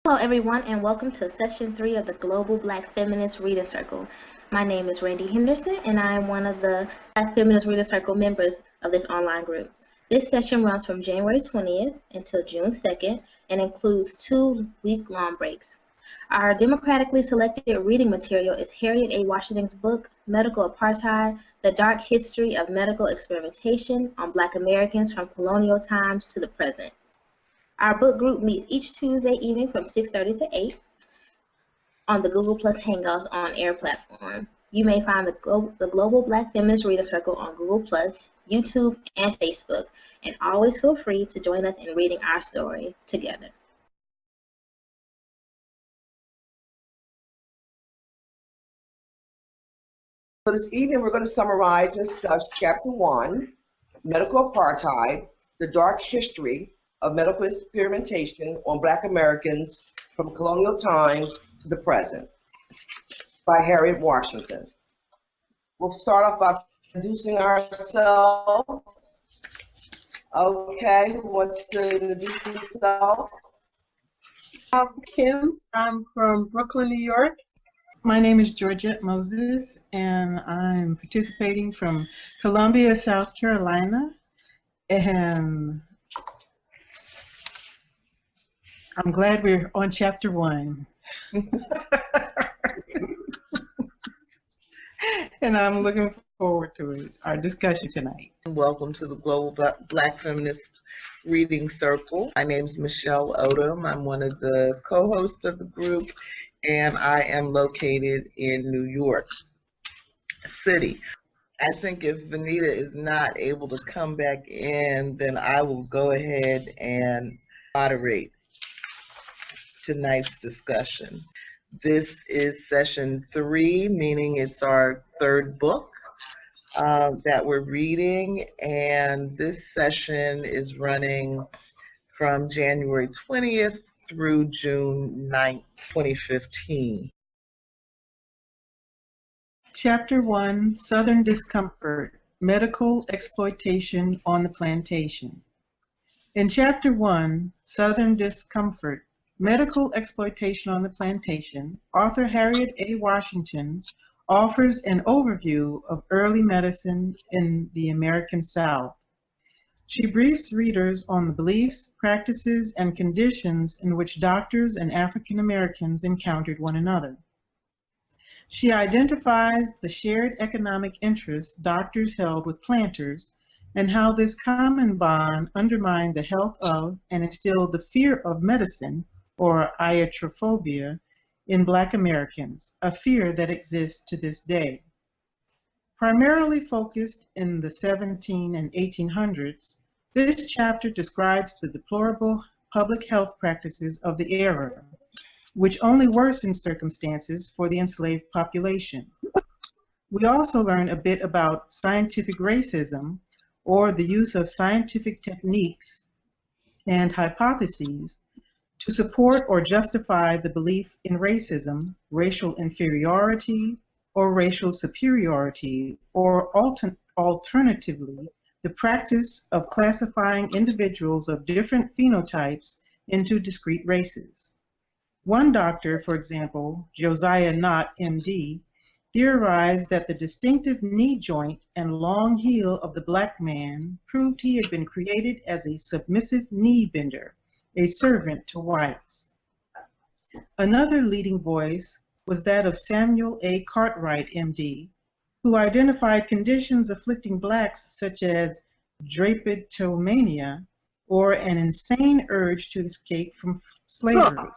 Hello, everyone, and welcome to Session 3 of the Global Black Feminist Reading Circle. My name is Randy Henderson, and I am one of the Black Feminist Reading Circle members of this online group. This session runs from January 20th until June 2nd and includes 2 week-long breaks. Our democratically selected reading material is Harriet A. Washington's book, Medical Apartheid, The Dark History of Medical Experimentation on Black Americans from Colonial Times to the Present. Our book group meets each Tuesday evening from 6:30 to 8 on the Google Plus Hangouts on Air platform. You may find the Global Black Feminist Reader Circle on Google Plus, YouTube, and Facebook, and always feel free to join us in reading our story together. So this evening we're going to summarize and discuss Chapter 1, Medical Apartheid, The Dark History of Medical Experimentation on Black Americans from Colonial Times to the Present by Harriet Washington. We'll start off by introducing ourselves. Okay, who wants to introduce himself? I'm Kim. I'm from Brooklyn, New York. My name is Gorgette Moses, and I'm participating from Columbia, South Carolina, and I'm glad we're on Chapter 1. And I'm looking forward to it, our discussion tonight. Welcome to the Global Black Feminist Reading Circle. My name is Michelle Odom. I'm one of the co-hosts of the group, and I am located in New York City. I think if Venita is not able to come back in, then I will go ahead and moderate tonight's discussion. This is session 3, meaning it's our 3rd book that we're reading, and this session is running from January 20th through June 9th, 2015. Chapter 1, Southern Discomfort, Medical Exploitation on the Plantation. In Chapter 1, Southern Discomfort, Medical Exploitation on the Plantation, author Harriet A. Washington offers an overview of early medicine in the American South. She briefs readers on the beliefs, practices, and conditions in which doctors and African Americans encountered one another. She identifies the shared economic interests doctors held with planters and how this common bond undermined the health of and instilled the fear of medicine, or iatrophobia, in Black Americans, a fear that exists to this day. Primarily focused in the 1700s and 1800s, this chapter describes the deplorable public health practices of the era, which only worsened circumstances for the enslaved population. We also learn a bit about scientific racism, or the use of scientific techniques and hypotheses to support or justify the belief in racism, racial inferiority, or racial superiority, or alternatively, the practice of classifying individuals of different phenotypes into discrete races. One doctor, for example, Josiah Knott, MD, theorized that the distinctive knee joint and long heel of the Black man proved he had been created as a submissive knee bender, a servant to whites. Another leading voice was that of Samuel A. Cartwright, MD, who identified conditions afflicting Blacks such as drapetomania, or an insane urge to escape from slavery.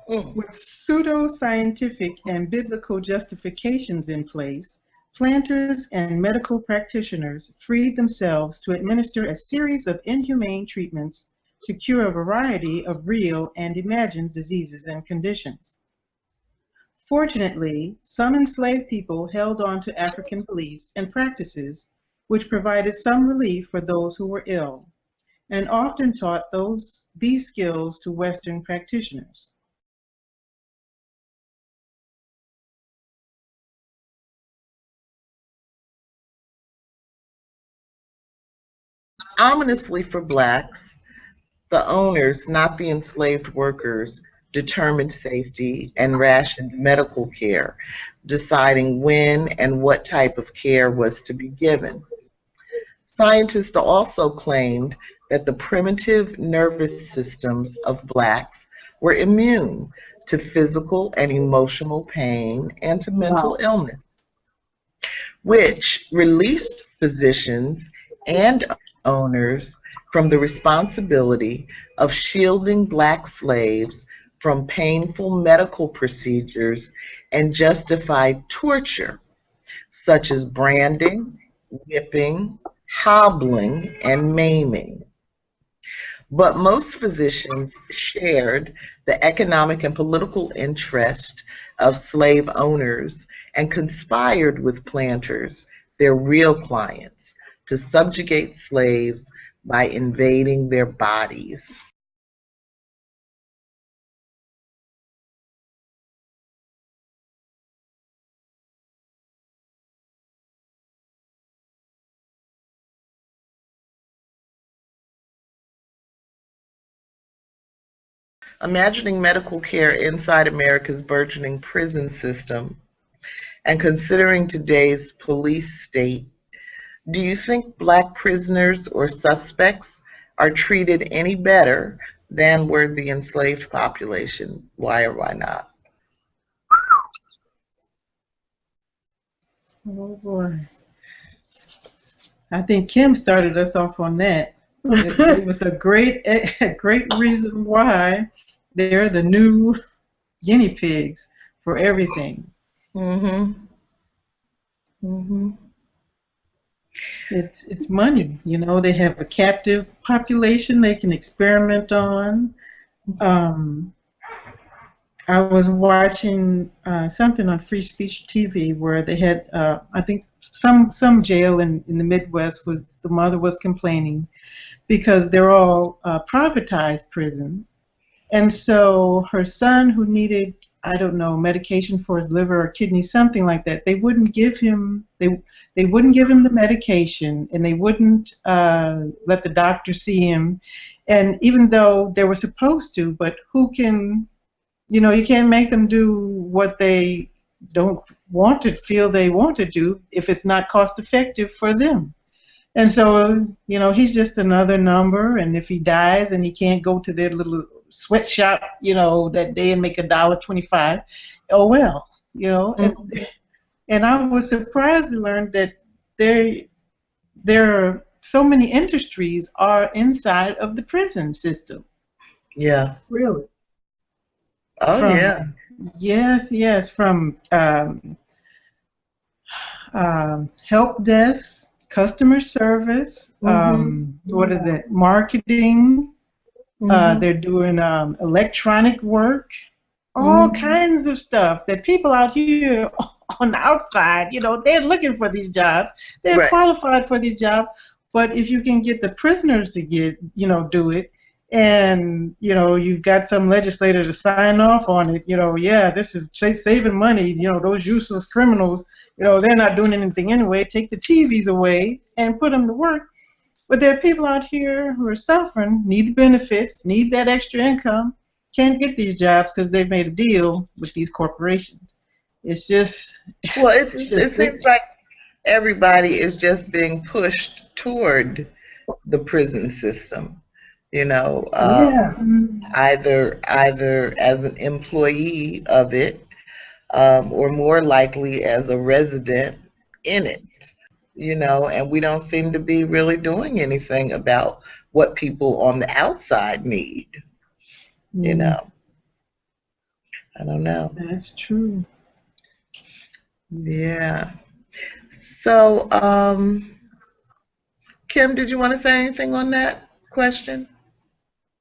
With pseudo-scientific and biblical justifications in place, planters and medical practitioners freed themselves to administer a series of inhumane treatments to cure a variety of real and imagined diseases and conditions. Fortunately, some enslaved people held on to African beliefs and practices which provided some relief for those who were ill, and often taught these skills to Western practitioners. Ominously for Blacks, The owners, not the enslaved workers, determined safety and rationed medical care, deciding when and what type of care was to be given. Scientists also claimed that the primitive nervous systems of blacks were immune to physical and emotional pain and to mental Wow. illness, which released physicians and owners from the responsibility of shielding black slaves from painful medical procedures and justified torture, such as branding, whipping, hobbling, and maiming. But most physicians shared the economic and political interest of slave owners and conspired with planters, their real clients, to subjugate slaves by invading their bodies. Imagining medical care inside America's burgeoning prison system and considering today's police state, do you think black prisoners or suspects are treated any better than were the enslaved population? Why or why not? Oh boy. I think Kim started us off on that. It was a great reason why they're the new guinea pigs for everything. Mm-hmm. Mm-hmm. It's money, you know. They have a captive population they can experiment on. I was watching something on Free Speech TV where they had, I think, some jail in the Midwest was the mother was complaining because they're all privatized prisons. And so her son, who needed, I don't know, medication for his liver or kidney, something like that, they wouldn't give him they wouldn't give him the medication, and they wouldn't let the doctor see him. And even though they were supposed to, but who can, you know, you can't make them do what they don't want to feel they want to do if it's not cost effective for them. And so, you know, he's just another number, and if he dies and he can't go to their little sweatshop, you know, that day and make $1.25, oh well, you know. And I was surprised to learn that there are so many industries are inside of the prison system. Yeah. Really? Oh, From, yeah. Yes, from help desk, customer service, what is it, marketing, they're doing electronic work, all kinds of stuff that people out here on the outside, you know, they're looking for these jobs, they're Right. qualified for these jobs, but if you can get the prisoners to do it, and, you know, you've got some legislator to sign off on it, you know, yeah, this is saving money, you know, those useless criminals, you know, they're not doing anything anyway, take the TVs away and put them to work. But there are people out here who are suffering, need the benefits, need that extra income, can't get these jobs because they've made a deal with these corporations. It's just, Well, it just seems like everybody is just being pushed toward the prison system, you know, Yeah. either as an employee of it, or more likely as a resident in it, you know, and we don't seem to be really doing anything about what people on the outside need, you know. I don't know. That's true. Yeah. So, Kim, did you want to say anything on that question?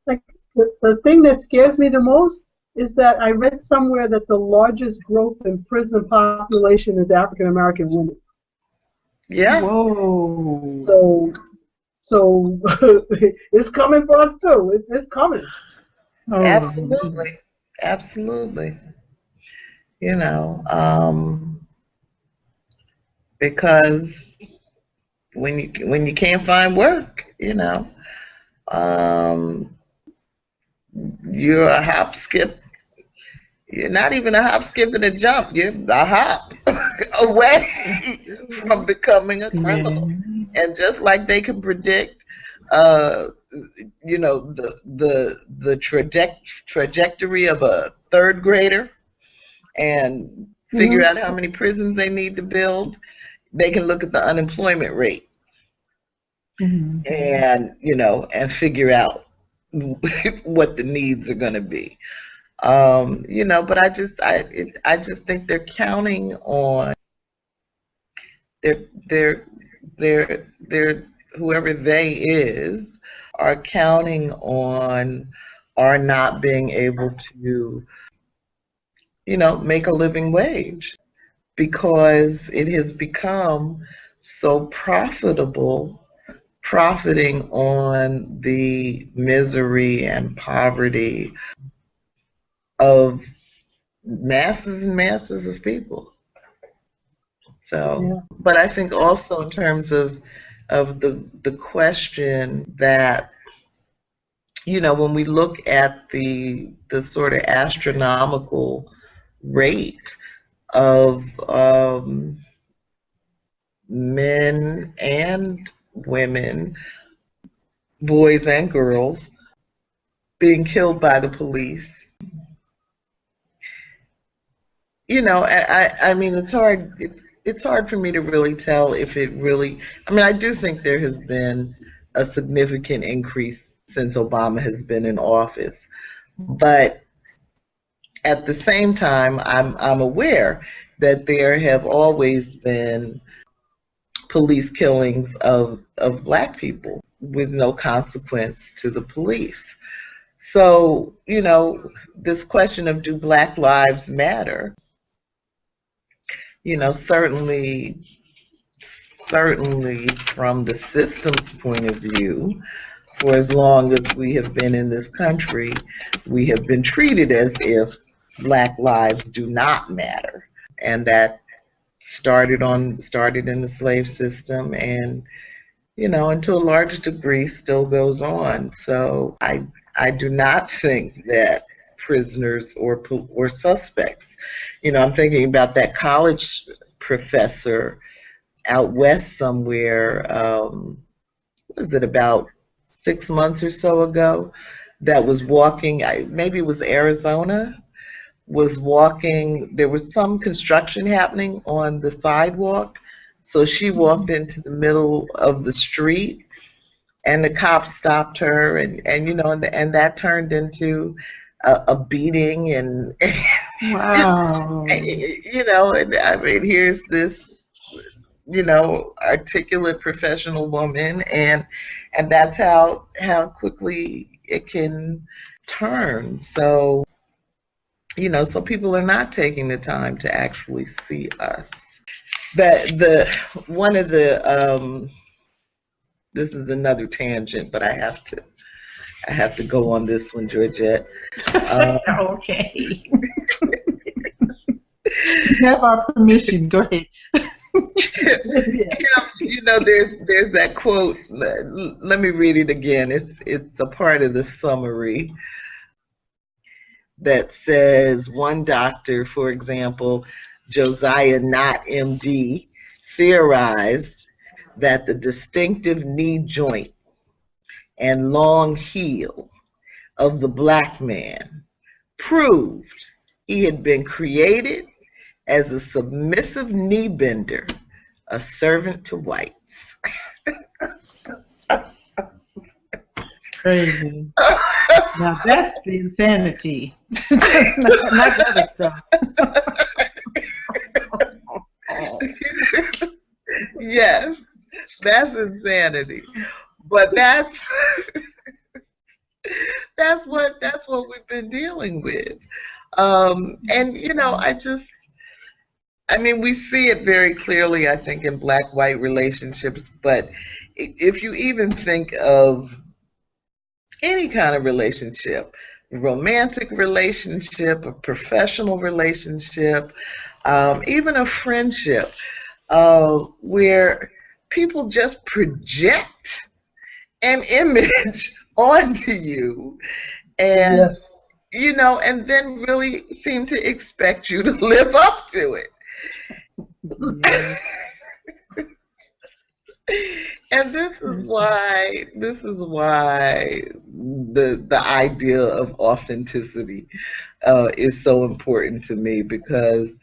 Like the thing that scares me the most is that I read somewhere that the largest growth in prison population is African American women. Yeah. Whoa. So it's coming for us too. It's coming. Oh. Absolutely. Absolutely. You know, because when you can't find work, you know, you're a hop, skip. You're not even a hop, skip, and a jump. You're a hop away from becoming a criminal. And just like they can predict, you know, the trajectory of a third grader and figure out how many prisons they need to build, they can look at the unemployment rate and, you know, and figure out what the needs are going to be. You know, but I just think they're counting on they're whoever they is are counting on our not being able to, you know, make a living wage because it has become so profitable, profiting on the misery and poverty of masses and masses of people. So, but I think also in terms of the question that, you know, when we look at the sort of astronomical rate of men and women, boys and girls, being killed by the police, you know, I mean, it's hard for me to really tell if it really, I mean, I do think there has been a significant increase since Obama has been in office, but at the same time, I'm aware that there have always been police killings of black people with no consequence to the police. So, you know, this question of do black lives matter, you know, certainly from the system's point of view, for as long as we have been in this country, we have been treated as if black lives do not matter. And that started in the slave system and, you know, and to a large degree still goes on. So I do not think that prisoners or suspects, you know, I'm thinking about that college professor out west somewhere, what was it, about 6 months or so ago, that was walking, maybe it was Arizona, was walking, there was some construction happening on the sidewalk, so she walked into the middle of the street and the cops stopped her and you know, and that turned into a beating and Wow. you know, and I mean, here's this, you know, articulate professional woman, and that's how quickly it can turn. So, you know, so people are not taking the time to actually see us. One of the this is another tangent, but I have to go on this one, Gorgette. Okay. You have our permission. Go ahead. You know, there's that quote. Let me read it again. It's a part of the summary that says, one doctor, for example, Josiah Knott, MD, theorized that the distinctive knee joint and long heel of the black man proved he had been created as a submissive knee bender, a servant to whites. Crazy. Now that's the insanity. Not the other stuff. Yes, that's insanity. But that's what we've been dealing with. And you know, I mean, we see it very clearly, I think, in black-white relationships, but if you even think of any kind of relationship, a romantic relationship, a professional relationship, even a friendship, where people just project an image onto you, and you know, and then really seem to expect you to live up to it. Yes. And this is why the idea of authenticity is so important to me, because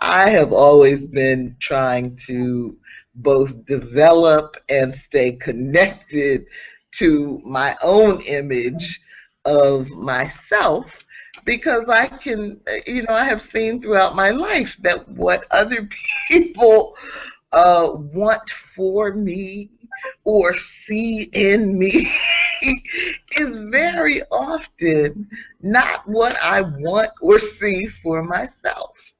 I have always been trying to both develop and stay connected to my own image of myself, because I can, you know, I have seen throughout my life that what other people want for me or see in me is very often not what I want or see for myself.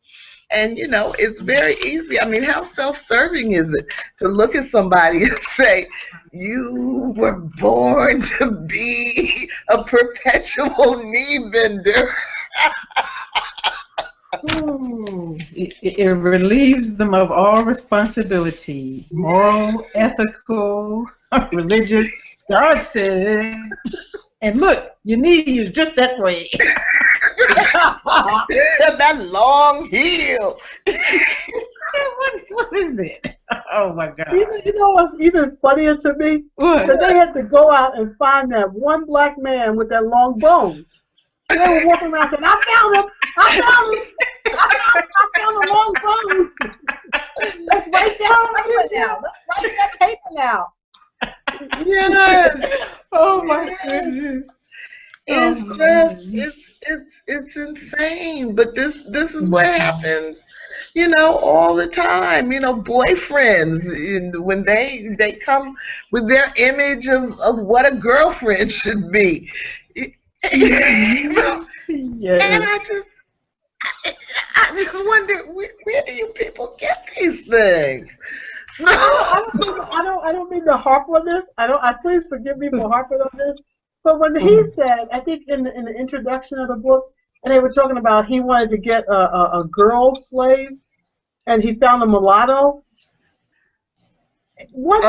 And, you know, it's very easy. I mean, how self-serving is it to look at somebody and say, you were born to be a perpetual knee bender? Ooh, it relieves them of all responsibility, moral, ethical, religious. God said, and look, your knee is just that way. That long heel. What is it? Oh my God. You know what's even funnier to me? What? That they had to go out and find that one black man with that long bone. They were walking around saying, I found him! I found him! I found a long bone! Let's write that paper now. Let's write that paper now. Yes. Oh my goodness. It's insane. But this is what happens, you know, all the time. You know, boyfriends, when they come with their image of what a girlfriend should be. Yes. And I just wonder, where do you people get these things? So, I don't mean to harp on this. I please forgive me for harping on this. But when he said, I think in the introduction of the book, and they were talking about he wanted to get a girl slave, and he found a mulatto. Once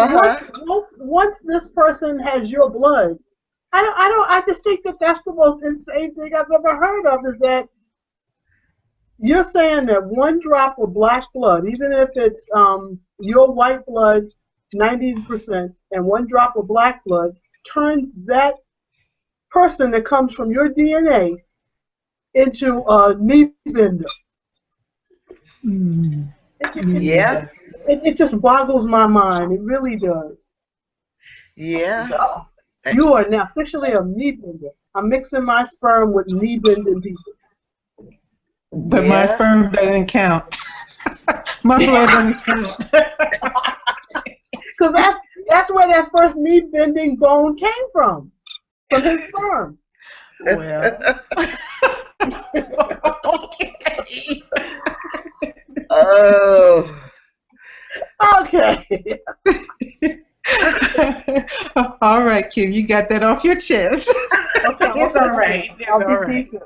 this person has your blood, I just think that that's the most insane thing I've ever heard of, is that you're saying that one drop of black blood, even if it's your white blood 90%, and one drop of black blood turns that person that comes from your DNA into a knee bender. Yes. It just boggles my mind. It really does. Yeah. You are now officially a knee bender. I'm mixing my sperm with knee bending people. But my sperm doesn't count. My blood doesn't count. Because that's where that first knee bending bone came from his sperm. Well. Okay. Oh. Okay. All right, Kim, you got that off your chest. Okay, It's all right. It's all I'll be right. decent.